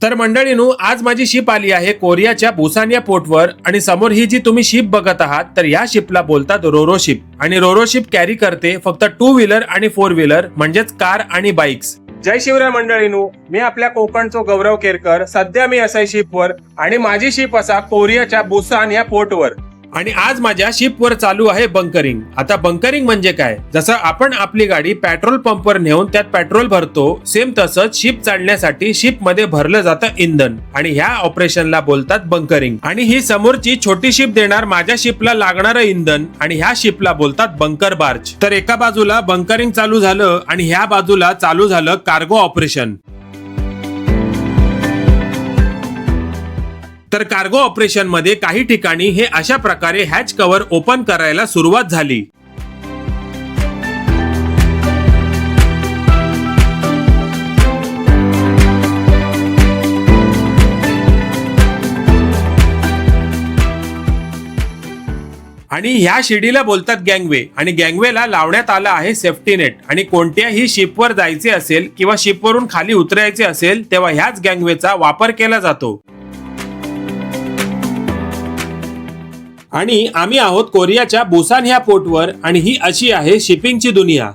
तर मंडळींनो, आज माझी शिप आली आहे कोरियाच्या बुसान या पोर्टवर आणि समोर ही जी तुम्ही शिप बघत आहात तर या शिपला बोलतात रोरो शिप आणि रोरो शिप कॅरी करते फक्त 2 व्हीलर आणि 4 व्हीलर म्हणजेच कार आणि बाईक्स। जय शिवराय मंडळींनो, मी आपल्या कोकणचो गौरव केरकर। सध्या मी असाय शिपवर आणि माझी शिप असा कोरियाच्या बुसान या पोर्टवर आणि आज माझ्या शिपवर चालू आहे बंकरिंग। आता बंकरिंग म्हणजे काय, जसं आपण आपली गाडी पेट्रोल पंपवर नेऊन त्यात पेट्रोल भरतो सेम तसंच शिप चालण्यासाठी शिप मध्ये भरलं जातं इंधन आणि ह्या ऑपरेशनला बोलतात बंकरिंग। आणि ही समोरची छोटी शिप देणार माझ्या शिपला लागणारं इंधन आणि ह्या शिपला बोलतात बंकर बार्ज। तर एका बाजूला बंकरिंग चालू झालं आणि ह्या बाजूला चालू झालं कार्गो ऑपरेशन। तर कार्गो ऑपरेशन मध्ये काही ठिकाणी हे अशा प्रकारे हॅच कव्हर ओपन करायला सुरुवात झाली। आणि ह्या शिडीला बोलतात गँगवे आणि गँगवेला लावण्यात आला आहे सेफ्टी नेट आणि कोणत्याही शिपवर जायचे असेल किंवा शिपवरून खाली उतरायचे असेल तेव्हा ह्याच गँगवेचा वापर केला जातो। आणि आम्ही आहोत कोरियाच्या बुसान ह्या पोर्टवर आणि ही अशी आहे शिपिंगची दुनिया।